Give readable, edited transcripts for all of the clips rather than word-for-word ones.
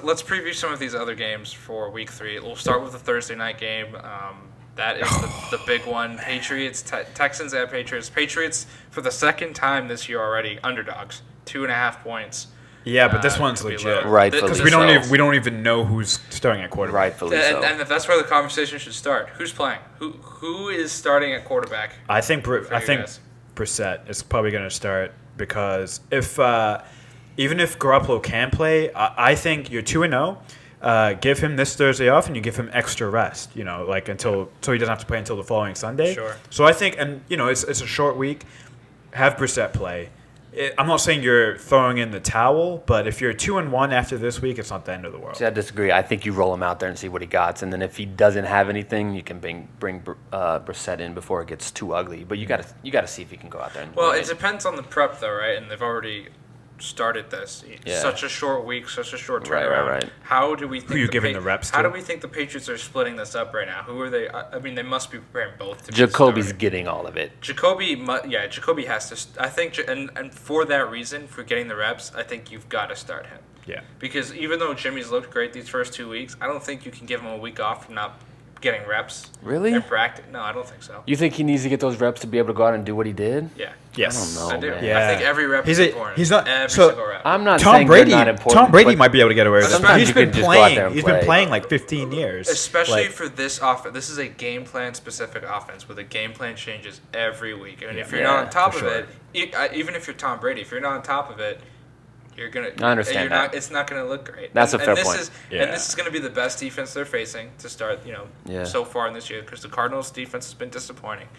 let's preview some of these other games for Week 3. We'll start with the Thursday night game. That is the big one. Patriots, Texans at Patriots. Patriots for the second time this year already underdogs, 2.5 points. Yeah, but this one's legit, right? Because we don't even know who's starting at quarterback. Rightfully so. And that's where the conversation should start. Who's playing? Who is starting at quarterback? I think Brissett is probably going to start because even if Garoppolo can play, I think you're 2-0. Give him this Thursday off, and you give him extra rest. So he doesn't have to play until the following Sunday. Sure. So I think, and it's a short week. Have Brissett play. I'm not saying you're throwing in the towel, but if you're 2-1 after this week, it's not the end of the world. See, I disagree. I think you roll him out there and see what he got, and then if he doesn't have anything, you can bring Brissett in before it gets too ugly. But you got to see if he can go out there. Well, it depends on the prep, though, right? And they've already started this. Yeah. Such a short week, such a short turnaround. Right. How do we think? Who are you giving the reps to? How do we think the Patriots are splitting this up right now? Who are they? I mean, they must be preparing both. To Jacoby's getting all of it. Jacoby has to. I think, and for that reason, for getting the reps, I think you've got to start him. Yeah. Because even though Jimmy's looked great these first 2 weeks, I don't think you can give him a week off from not getting reps. Really? In practice. No, I don't think so. You think he needs to get those reps to be able to go out and do what he did? Yeah. Yes. I don't know. I do. Man. Yeah. I think every rep is important. He's not. Every So single rep. I'm not Tom saying Brady. they're not important. Tom Brady but might be able to get away with it. Sometimes He's you been can just go out there playing. and He's been play. playing like 15 years. Especially for this offense. This is a game plan specific offense where the game plan changes every week. And if you're not on top of it, even if you're Tom Brady, if you're not on top of it, you're gonna. I understand that. It's not gonna look great. That's a fair point. And this is gonna be the best defense they're facing to start. So far in this year, because the Cardinals' defense has been disappointing.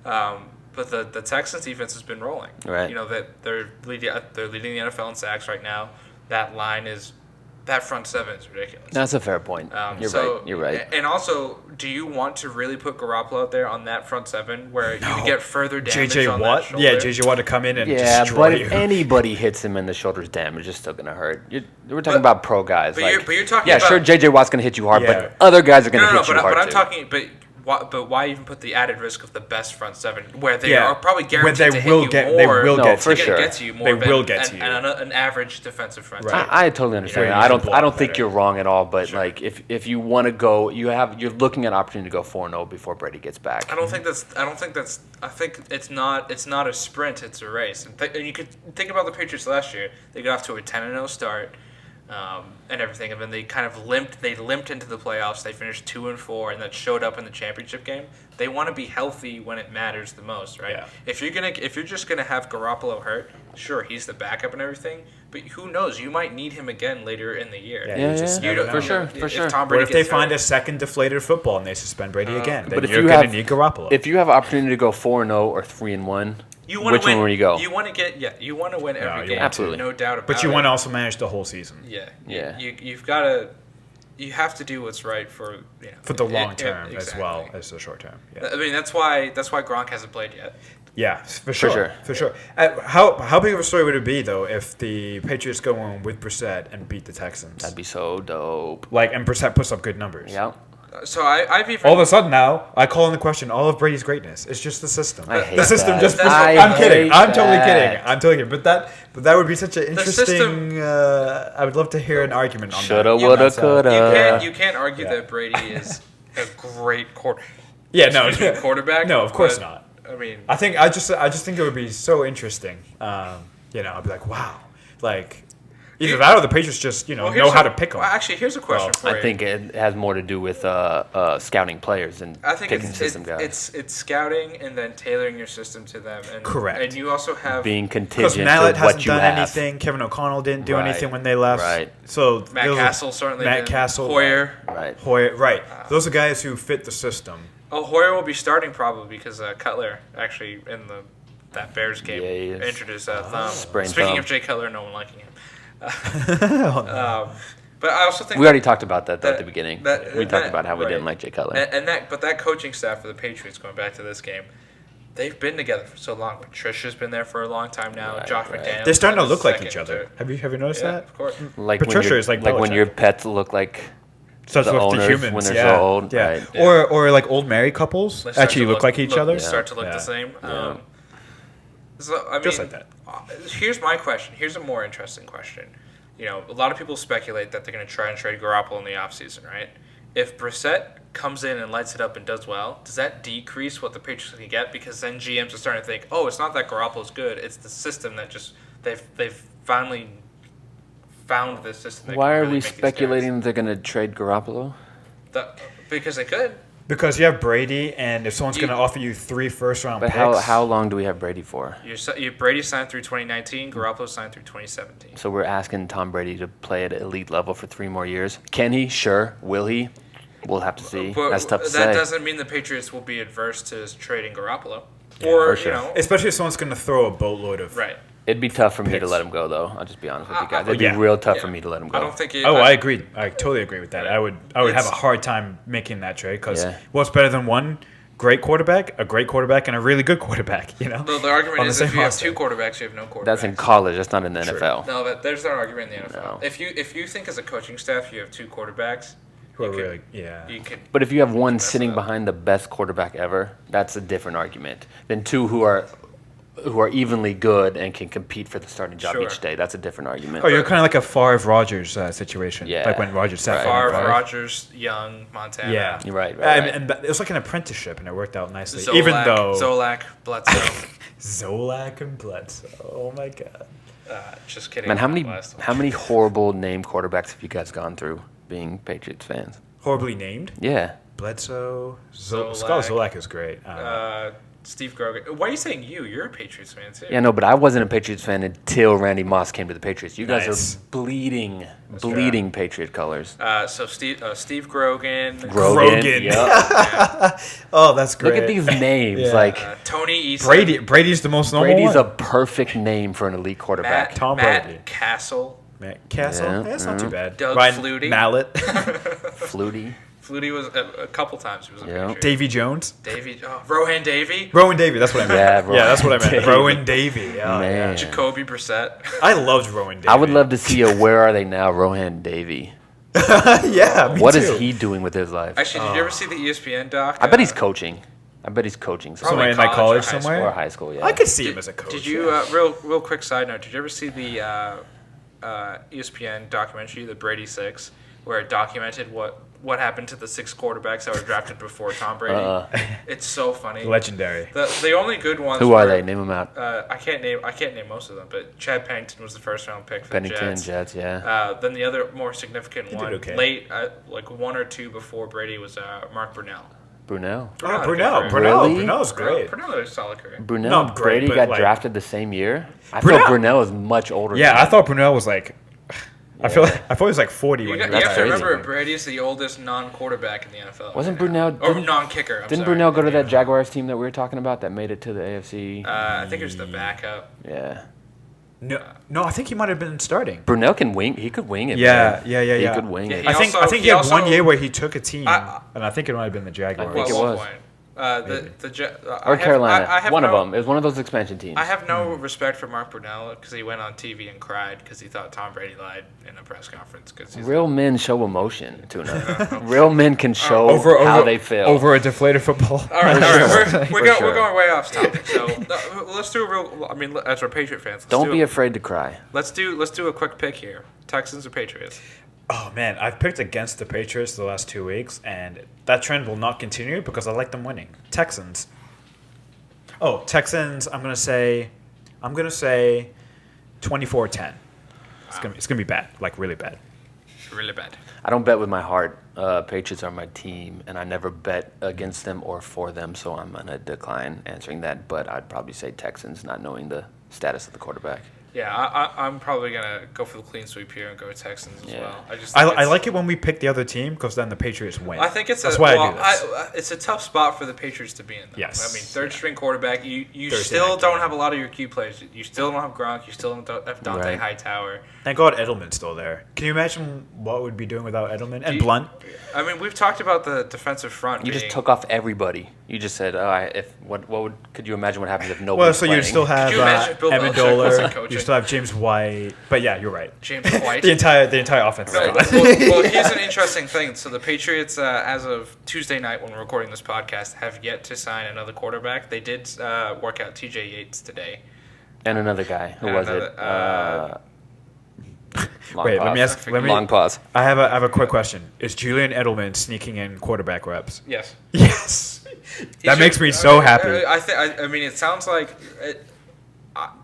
But the Texans' defense has been rolling. Right. That they're leading the NFL in sacks right now. That front seven is ridiculous. That's a fair point. You're right. And also, do you want to really put Garoppolo out there on that front seven where you can get further damage on that shoulder? Yeah, J.J. Watt to come in and destroy but you. if anybody hits him and the shoulder's damaged, it's still going to hurt. We're talking about pro guys. But you're talking about... Yeah, sure, J.J. Watt's going to hit you hard, but other guys are going to hit you hard, but I'm too. talking... But why even put the added risk of the best front seven, where they are probably guaranteed to hit you more? They will get for sure. Get to you more they will get to you. And an average defensive front seven. I totally understand. I don't think you're wrong at all. But if you want to go, you're looking at an opportunity to go 4-0 before Brady gets back. I think it's not a sprint. It's a race. And you could think about the Patriots last year. They got off to a 10-0 start. And everything, and then they kind of limped. They limped into the playoffs. They finished 2-4, and that showed up in the championship game. They want to be healthy when it matters the most, right? Yeah. If you're just gonna have Garoppolo hurt, sure, he's the backup and everything, but who knows? You might need him again later in the year. For sure. What if they find a second deflated football and they suspend Brady again? Then but you're going to need Garoppolo. If you have an opportunity to go 4-0 or 3-1. Which one will you go? You want to win every game. Absolutely. No doubt about it. But you want to also manage the whole season. Yeah. You have to do what's right for the long term as well as the short term. Yeah. I mean that's why Gronk hasn't played yet. Yeah, for sure. How big of a story would it be though if the Patriots go on with Brissett and beat the Texans? That'd be so dope. And Brissett puts up good numbers. Yeah. So I've even all of a sudden now I call into question all of Brady's greatness. It's just the system. I hate the system that. I'm kidding. I'm totally kidding. But that would be such an interesting. I would love to hear an argument on shoulda, that. Woulda, coulda. You can't argue that Brady is a great quarterback. Quarterback. No, of course not. I mean, I just think it would be so interesting. I'd be like, wow, either that or the Patriots just know how to pick them. Well, actually, here's a question for you. I think it has more to do with scouting players and picking system guys. It's scouting and then tailoring your system to them. And, correct. And you also have being contingent to Mallett what hasn't you done have. anything. Kevin O'Connell didn't do anything when they left. Right. So Matt Castle certainly. Hoyer. Right. Hoyer. Right. Those are guys who fit the system. Oh, Hoyer will be starting probably because Cutler actually in that Bears game introduced thumb. Speaking of Jay Cutler, no one liking him. But I also think we already talked about that at the beginning. We talked about how we didn't like Jay Cutler. But that coaching staff for the Patriots, going back to this game, they've been together for so long. Patricia's been there for a long time now. Josh McDaniels. They're starting to look like each other. Have you noticed that? Of course. Patricia is like when your pets look like such the owners the humans when they're so old. Yeah. Right. Or like old married couples actually look like each other. Start to look the same. Just like that. Here's my question. Here's a more interesting question. a lot of people speculate that they're going to try and trade Garoppolo in the offseason, right? If Brissett comes in and lights it up and does well, does that decrease what the Patriots can get? Because then GMs are starting to think, oh, it's not that Garoppolo's good. It's the system that just they've finally found this system. That Why can are really we make these speculating guys. that they're going to trade Garoppolo? Because they could. Because you have Brady, and if someone's going to offer you 3 first-round But picks, how long do we have Brady for? Brady signed through 2019. Garoppolo signed through 2017. So we're asking Tom Brady to play at elite level for 3 more years. Can he? Sure. Will he? We'll have to see. But That's tough to that say. doesn't mean the Patriots will be adverse to trading Garoppolo. Yeah, or, for sure. especially if someone's going to throw a boatload of. Right. It'd be tough for me to Picks. let him go, though. I'll just be honest with you guys. It'd Yeah. be real tough Yeah. for me to let him go. I don't think I agree. I totally agree with that. Right. I would have It's- a hard time making that trade because Yeah. what's better than one great quarterback, a great quarterback, and a really good quarterback? You know. The argument On the is same if you have roster. 2 quarterbacks, you have no quarterbacks. That's in college. That's not in the NFL. No, but there's no argument in the NFL. No. If you think as a coaching staff you have 2 quarterbacks, Who you are could- really, yeah. you could. But if you have one mess sitting up. behind the best quarterback ever, that's a different argument than 2 who are evenly good and can compete for the starting job Sure. each day. That's a different argument. Oh, you're kind of like a Favre-Rogers situation. Yeah. Like when Rogers sat Right. Favre, Rodgers, Young, Montana. Yeah. You're right. And it was like an apprenticeship, and it worked out nicely. Zolak, Even though Zolak, Bledsoe. Zolak and Bledsoe. Oh my God. Just kidding. Man, how Last one. many horrible named quarterbacks have you guys gone through being Patriots fans? Horribly named. Yeah. Bledsoe. Zolak. Scott Zolak is great. Steve Grogan. Why are you saying you? You're a Patriots fan too. Yeah, no, but I wasn't a Patriots fan until Randy Moss came to the Patriots. You guys Nice. are bleeding Patriot colors. So Steve Grogan. Grogan. Yep. Oh, that's great. Look at these names. Yeah. Like Tony Eason. Brady's the most normal Brady's one. a perfect name for an elite quarterback. Tom Matt Brady. Castle. Matt Castle. Yeah, That's not too bad. Doug Ryan Flutie. Mallet. Flutie. Flutie was a couple times. He was a Yeah. Patriot. Davy Jones. Rohan Davey. Rowan Davy. That's what I meant. Yeah, Rowan that's what I meant. Davey. Rowan Davy. Oh, Man. yeah. Jacoby Brissett. I loved Rowan Davy. I would love to see a Where Are They Now Rohan Davey. Yeah, me What too. is he doing with his life? Actually, did you ever see the ESPN doc? I bet he's coaching. I bet he's coaching Somewhere somewhere. in like college college or high somewhere? Or high school, yeah. I could see him as a coach. Did you yeah. real quick side note? Did you ever see the ESPN documentary, the Brady Six, where it documented what happened to the 6 quarterbacks that were drafted before Tom Brady? It's so funny. Legendary. The only good ones. Who are were- they? Name them out. I can't name most of them, but Chad Pennington was the first round pick for Pennington, the Jets. Jets, yeah. Then the other more significant did one, okay. late, like 1 or 2 before Brady, was Mark Brunell. Brunel. Oh, Brunell. Really? Brunell's great. Brunell had a solid career. Brunel, No, great, Brady but, got like- drafted the same year. I Brunel- thought Brunel was much older. Yeah, than I that. thought Brunel was like. I thought he was like 40 You, when got, he you have to crazy. remember, Brady's the oldest non-quarterback in the NFL. Wasn't Brunel? Or Didn't, non-kicker. I'm didn't sorry. Brunel go to that Jaguars team that we were talking about that made it to the AFC? I think it was the backup. Yeah. No, I think he might have been starting. Brunel can wing. He could wing it. Yeah, man. yeah. He could wing Yeah, it. he I think also- he had also- one year where he took a team, I- and I think it might have been the Jaguars. I think it Well, was. one point. I Or have- Carolina. I have one no, of them. It was one of those expansion teams. I have no respect for Mark Brunell because he went on TV and cried because he thought Tom Brady lied in a press conference. Cause he's Real men show emotion, Tuna. Real men can show over how they feel. over a deflated football. all right. sure. We're sure. going way off topic. So let's do a real. I mean, as we're Patriot fans, Don't be afraid to cry. Let's do a quick pick here. Texans or Patriots? Oh man, I've picked against the Patriots the last 2 weeks, and that trend will not continue because I like them winning. Texans. Oh, Texans. I'm gonna say 24-10. It's gonna be bad, like really bad. Really bad. I don't bet with my heart. Patriots are my team, and I never bet against them or for them, so I'm going to decline answering that. But I'd probably say Texans, not knowing the status of the quarterback. Yeah, I'm probably gonna go for the clean sweep here and go with Texans as Yeah. well. I like it when we pick the other team because then the Patriots win. I think That's why I do this. It's a tough spot for the Patriots to be in. Though. Yes. I mean, third string quarterback. You Thursday still night don't game. have a lot of your key players. You still don't have Gronk. You still don't have Dante Right. Hightower. Thank God Edelman's still there. Can you imagine what we'd be doing without Edelman and you- Blunt? I mean, we've talked about the defensive front. You just being- took off everybody. You just said, could you imagine what happens if nobody Well, so you'd still have Could you imagine if Bill Belichick wasn't Amendola. coaching? You still have James White. But yeah, you're right. James White. The entire offense. No, is gone. well, here's an interesting thing. So the Patriots, as of Tuesday night when we're recording this podcast, have yet to sign another quarterback. They did work out T.J. Yates today. And another guy. Who was it? Long Wait, pause. let me ask. Long pause. I have a quick question. Is Julian Edelman sneaking in quarterback reps? Yes. Yes. That makes me so happy. I mean, it sounds like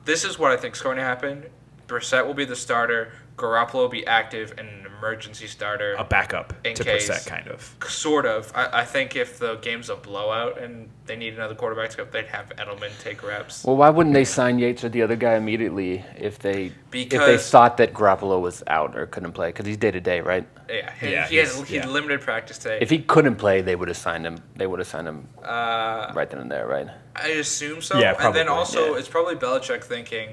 this is what I think is going to happen. Brissett will be the starter. Garoppolo will be active and an emergency starter. A backup In to case. Brissett, kind of. Sort of. I think if the game's a blowout and they need another quarterback to go, they'd have Edelman take reps. Well, why wouldn't they sign Yates or the other guy immediately if they Because- thought that Garoppolo was out or couldn't play? Because he's day to day, right? Yeah, he had limited practice today. If he couldn't play, they would have signed him. They would have signed him right then and there, right? I assume so. Yeah, and then probably, also, yeah. it's probably Belichick thinking,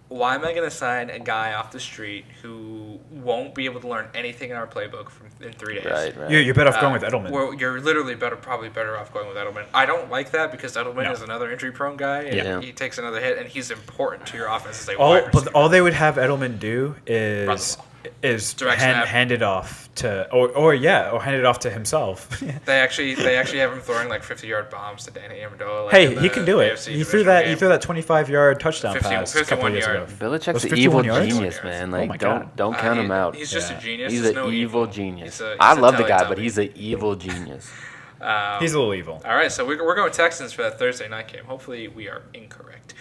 why am I going to sign a guy off the street who won't be able to learn anything in our playbook in 3 days? Right. You're better off going with Edelman. Well, you're literally probably better off going with Edelman. I don't like that because Edelman is another injury-prone guy, and Yeah. he takes another hit, and he's important to your offense as a wide receiver. But all they would have Edelman do Run the is Direct snap. hand it off to or hand it off to himself. They actually have him throwing like 50-yard bombs to Danny Amendola. Hey, he can do it. He threw that 25-yard touchdown 50 pass a couple 51 years ago. yard. Belichick's Was an 51 evil yards? genius, man. Oh Like, my God. don't count him out. He's just a genius. He's There's an no evil genius. He's I a love the guy, but Teletubby. he's an evil genius. He's a little evil. All right, so we're going Texans for that Thursday night game. Hopefully, we are incorrect.